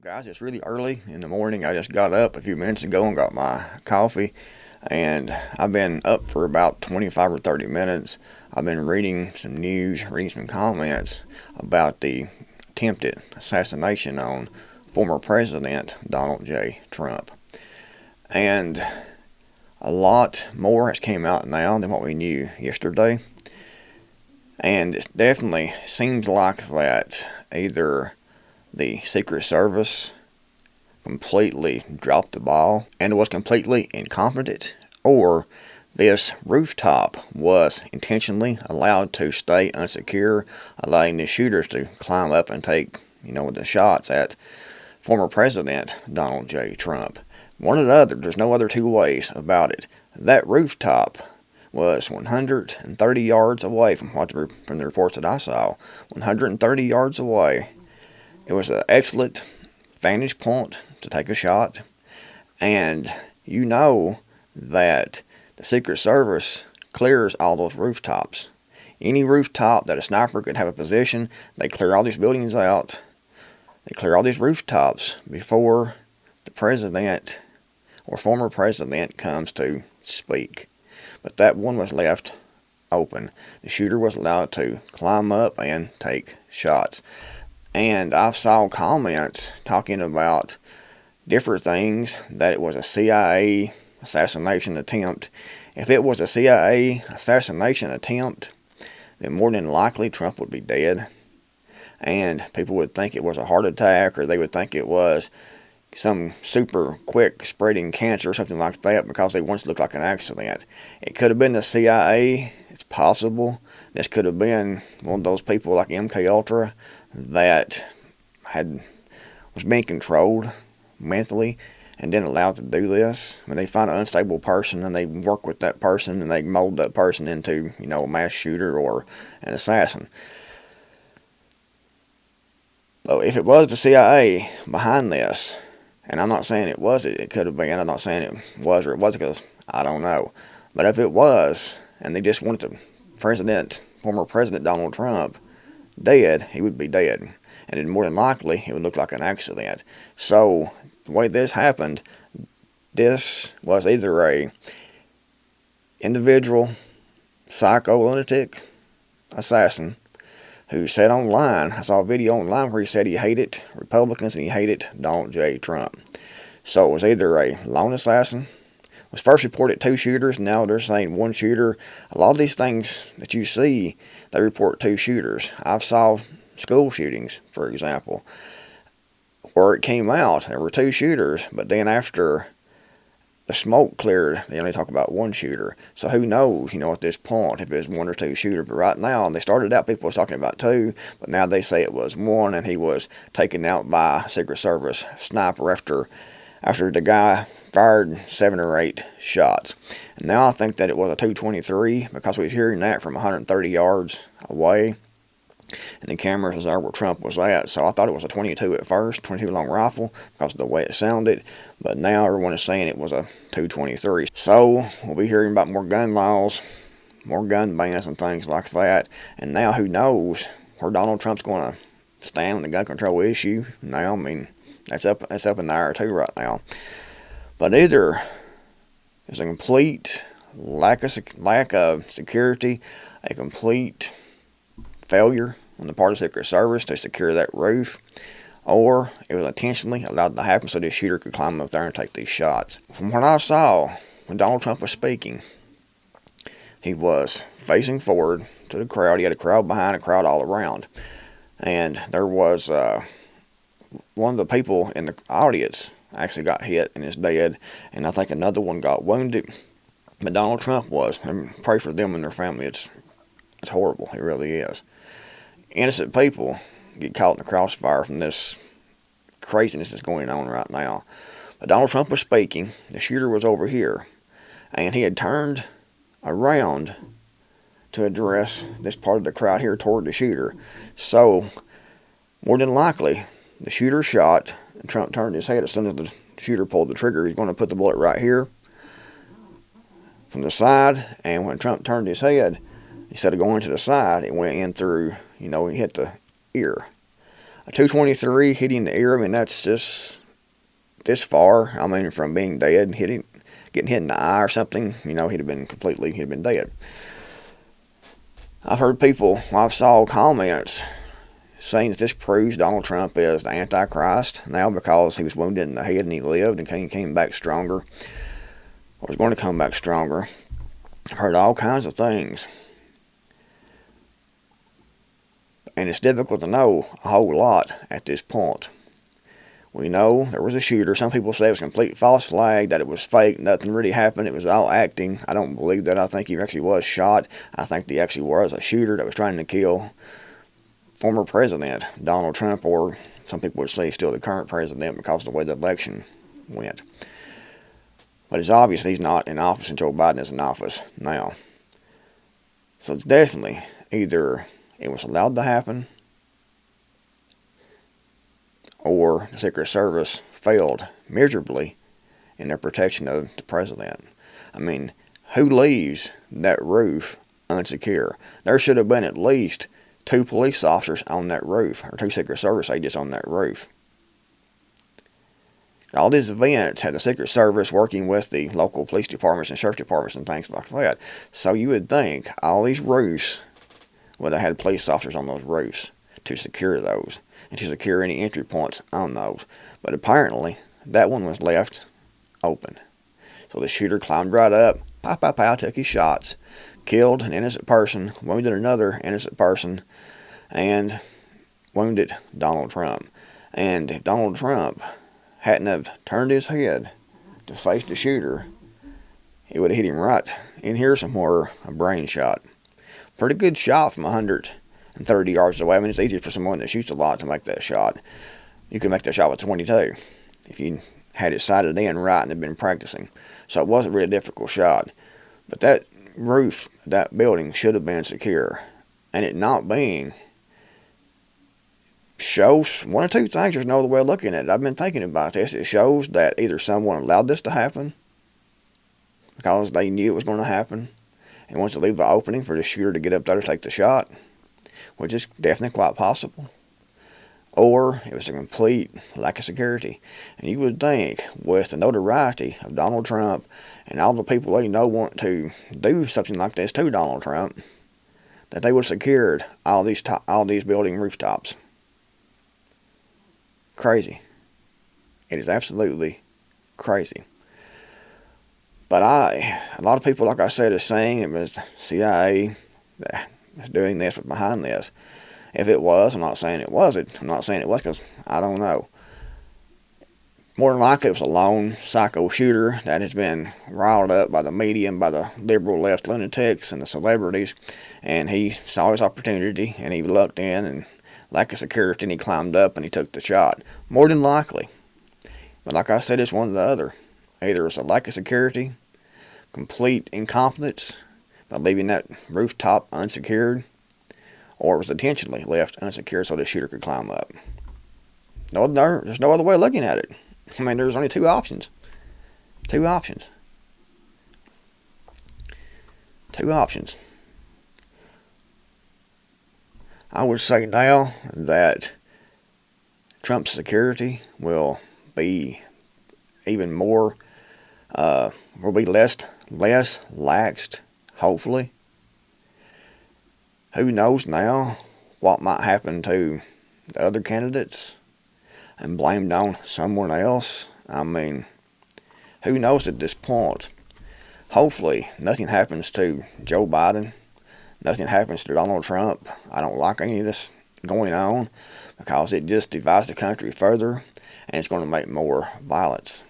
Guys, it's really early in the morning. I just got up a few minutes ago and got my coffee, and I've been up for about 25 or 30 minutes. I've been reading some news, reading some comments about the attempted assassination on former President Donald J. Trump. And a lot more has came out now than what we knew yesterday. And it definitely seems like that either the Secret Service completely dropped the ball and was completely incompetent, or this rooftop was intentionally allowed to stay unsecure, allowing the shooters to climb up and take, the shots at former President Donald J. Trump. One or the other, there's no other two ways about it. That rooftop was 130 yards away from the reports that I saw. 130 yards away. It was an excellent vantage point to take a shot, and you know that the Secret Service clears all those rooftops. Any rooftop that a sniper could have a position, they clear all these buildings out. They clear all these rooftops before the president or former president comes to speak. But that one was left open. The shooter was allowed to climb up and take shots. And I saw comments talking about different things, that it was a CIA assassination attempt. If it was a CIA assassination attempt, then more than likely Trump would be dead. And people would think it was a heart attack, or they would think it was some super quick spreading cancer or something like that, because they once looked like an accident. It could have been the CIA. It's possible. This could have been one of those people like MK Ultra that was being controlled mentally and then allowed to do this. When they find an unstable person and they work with that person and they mold that person into, a mass shooter or an assassin. But if it was the CIA behind this, and I'm not saying it was it could have been. I'm not saying it was or it wasn't, because I don't know. But if it was, and they just wanted the former President Donald Trump dead, he would be dead. And then more than likely, it would look like an accident. So, the way this happened, this was either a individual psychoanalytic assassin who said online, I saw a video online where he said he hated Republicans and he hated Donald J. Trump. So it was either a lone assassin. It was first reported 2 shooters, now they're saying 1 shooter. A lot of these things that you see, they report 2 shooters. I've saw school shootings, for example, where it came out, there were 2 shooters, but then after the smoke cleared, they only talk about 1 shooter. So who knows, at this point, if it's 1 or 2 shooters. But right now, they started out, people was talking about 2, but now they say it was 1, and he was taken out by a Secret Service sniper after the guy fired 7 or 8 shots. And now I think that it was a 223, because we was hearing that from 130 yards away. And the cameras was there where Trump was at. So I thought it was a 22 at first, 22 long rifle, because of the way it sounded. But now everyone is saying it was a 223. So we'll be hearing about more gun laws, more gun bans and things like that. And now who knows where Donald Trump's going to stand on the gun control issue. Now, that's up in the air too right now. But either it's a complete lack of security, a complete failure on the part of the Secret Service to secure that roof, or it was intentionally allowed to happen so the shooter could climb up there and take these shots. From what I saw, when Donald Trump was speaking, he was facing forward to the crowd. He had a crowd behind, a crowd all around. And there was one of the people in the audience actually got hit and is dead, and I think another one got wounded. But Donald Trump was, and pray for them and their family. It's horrible. It really is. Innocent people get caught in the crossfire from this craziness that's going on right now. But Donald Trump was speaking. The shooter was over here, and he had turned around to address this part of the crowd here toward the shooter. So, more than likely, the shooter shot, and Trump turned his head. As soon as the shooter pulled the trigger, he's going to put the bullet right here from the side. And when Trump turned his head, instead of going to the side, it went in through, he hit the ear. A 223 hitting the ear, I mean, that's just this far. I mean, from being dead, getting hit in the eye or something, he'd have been dead. I've heard people, I've saw comments saying that this proves Donald Trump is the Antichrist now because he was wounded in the head and he lived and came back stronger, or was going to come back stronger. I've heard all kinds of things. And it's difficult to know a whole lot at this point. We know there was a shooter. Some people say it was a complete false flag, that it was fake, nothing really happened, it was all acting. I don't believe that. I think he actually was shot. I think he actually was a shooter that was trying to kill former President Donald Trump, or some people would say still the current president because of the way the election went. But it's obvious he's not in office and Joe Biden is in office now. So it's definitely either it was allowed to happen, or the Secret Service failed miserably in their protection of the president. I mean, who leaves that roof unsecure? There should have been at least 2 police officers on that roof, or 2 Secret Service agents on that roof. All these events had the Secret Service working with the local police departments and sheriff departments and things like that. So you would think all these roofs would have had police officers on those roofs to secure those and to secure any entry points on those. But apparently, that one was left open. So the shooter climbed right up, pow, took his shots, killed an innocent person, wounded another innocent person, and wounded Donald Trump. And if Donald Trump hadn't have turned his head to face the shooter, it would have hit him right in here somewhere, a brain shot. Pretty good shot from 130 yards away. I mean, it's easy for someone that shoots a lot to make that shot. You could make that shot with 22 if you had it sighted in right and had been practicing. So it wasn't really a difficult shot. But that roof, that building should have been secure. And it not being shows one or two things. There's no other way of looking at it. I've been thinking about this. It shows that either someone allowed this to happen because they knew it was going to happen and wanted to leave the opening for the shooter to get up there to take the shot, which is definitely quite possible. Or it was a complete lack of security. And you would think, with the notoriety of Donald Trump and all the people they know want to do something like this to Donald Trump, that they would have secured all these building rooftops. Crazy. It is absolutely crazy. But a lot of people, like I said, are saying it was CIA that was doing this, was behind this. If it was, I'm not saying it wasn't. I'm not saying it was because I don't know. More than likely it was a lone psycho shooter that has been riled up by the media and by the liberal left lunatics and the celebrities. And he saw his opportunity and he looked in and lack of security and he climbed up and he took the shot. More than likely. But like I said, it's one or the other. Either it's a lack of security, complete incompetence by leaving that rooftop unsecured, or it was intentionally left unsecured so the shooter could climb up. There's no other way of looking at it. I mean, there's only 2 options. 2 options. 2 options. I would say now that Trump's security will be even more, will be less laxed, hopefully. Who knows now what might happen to the other candidates and blamed on someone else? I mean, who knows at this point? Hopefully, nothing happens to Joe Biden. Nothing happens to Donald Trump. I don't like any of this going on because it just divides the country further and it's going to make more violence.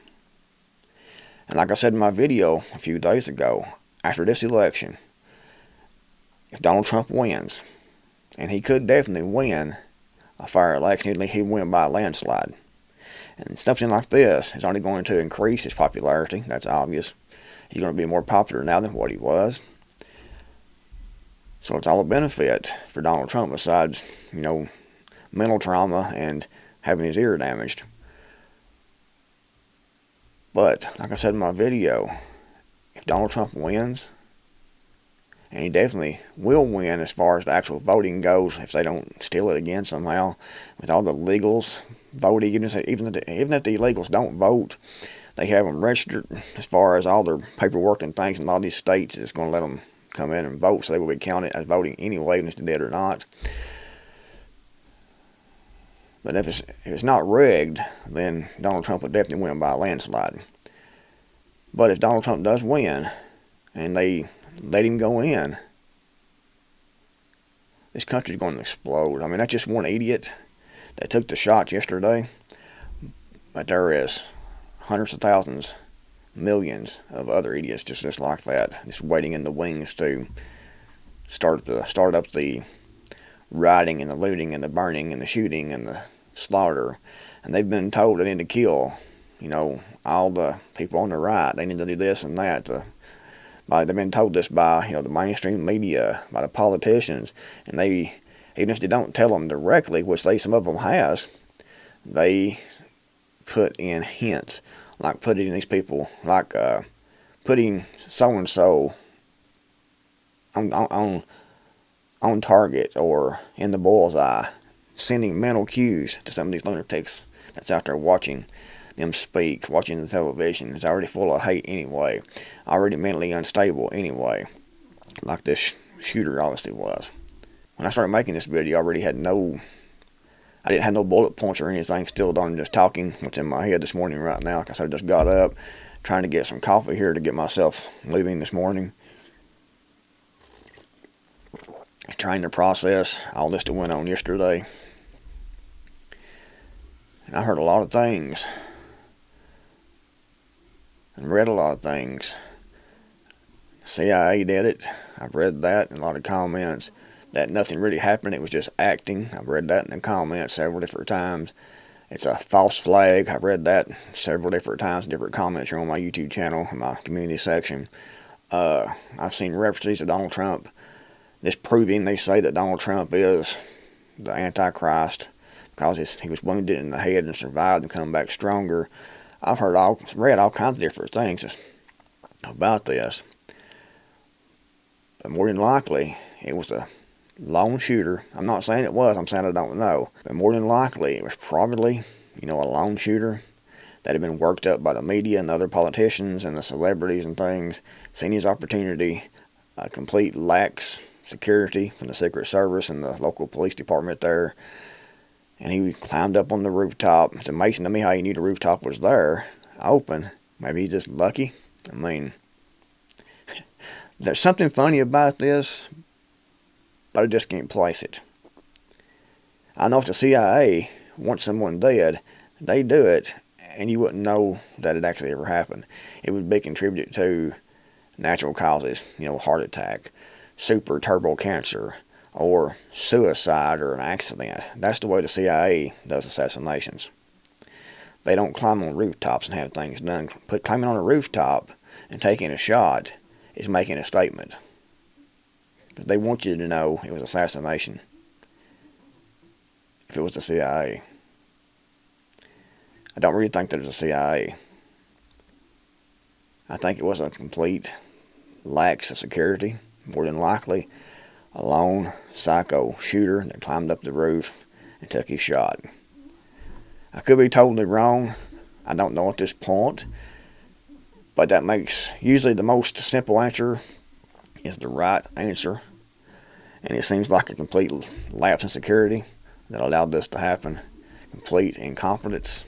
And like I said in my video a few days ago, after this election, if Donald Trump wins, and he could definitely win a fair election, he'd win by a landslide. And something like this is only going to increase his popularity. That's obvious. He's going to be more popular now than what he was. So it's all a benefit for Donald Trump besides, mental trauma and having his ear damaged. But, like I said in my video, if Donald Trump wins, and he definitely will win as far as the actual voting goes if they don't steal it again somehow. With all the legals voting, even if the illegals don't vote, they have them registered as far as all their paperwork and things in all these states. It's going to let them come in and vote, so they will be counted as voting anyway, even if they're dead or not. But if it's not rigged, then Donald Trump will definitely win by a landslide. But if Donald Trump does win, and they let him go in, this country's going to explode. I mean, that's just one idiot that took the shots yesterday. But there is hundreds of thousands, millions of other idiots just like that, just waiting in the wings to start up the rioting and the looting and the burning and the shooting and the slaughter. And they've been told they need to kill, all the people on the right. They need to do this and that. They've been told this by, the mainstream media, by the politicians, and they, even if they don't tell them directly, which some of them has, they put in hints, like putting these people, like putting so and so on target or in the bullseye, sending mental cues to some of these lunatics that's out there watching them speak, watching the television. It's already full of hate anyway, already mentally unstable anyway, like this shooter obviously was. When I started making this video, I didn't have no bullet points or anything, still done just talking what's in my head this morning right now. Like I said, I just got up, trying to get some coffee here to get myself moving this morning. Trying to process all this that went on yesterday. And I heard a lot of things. And read a lot of things. CIA did it. I've read that in a lot of comments. That nothing really happened, it was just acting. I've read that in the comments several different times. It's a false flag. I've read that several different times, different comments here on my YouTube channel, in my community section. I've seen references to Donald Trump. This proving they say that Donald Trump is the Antichrist because he was wounded in the head and survived and come back stronger. I've read all kinds of different things about this. But more than likely, it was a lone shooter. I'm not saying it was, I'm saying I don't know. But more than likely, it was probably, a lone shooter that had been worked up by the media and the other politicians and the celebrities and things, seen his opportunity, a complete lax security from the Secret Service and the local police department there. And he climbed up on the rooftop. It's amazing to me how he knew the rooftop was there, open. Maybe he's just lucky. I mean, there's something funny about this, but I just can't place it. I know if the CIA wants someone dead, they do it, and you wouldn't know that it actually ever happened. It would be contributed to natural causes, heart attack, super turbo cancer, or suicide or an accident. That's the way the CIA does assassinations. They don't climb on rooftops and have things done. Climbing on a rooftop and taking a shot is making a statement. They want you to know it was assassination. If it was the CIA. I don't really think that it was the CIA. I think it was a complete lack of security, more than likely. A lone psycho shooter that climbed up the roof and took his shot. I could be totally wrong. I don't know at this point. But that makes usually the most simple answer is the right answer. And it seems like a complete lapse in security that allowed this to happen. Complete incompetence.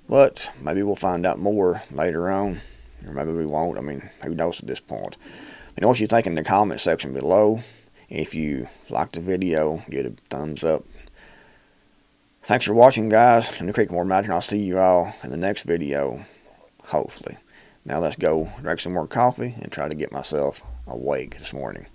But maybe we'll find out more later on. Or maybe we won't. I mean, who knows at this point. You know what you think in the comment section below. If you liked the video, give it a thumbs up. Thanks for watching, guys. I'm the Creekmore Mountain, and I'll see you all in the next video, hopefully. Now let's go drink some more coffee and try to get myself awake this morning.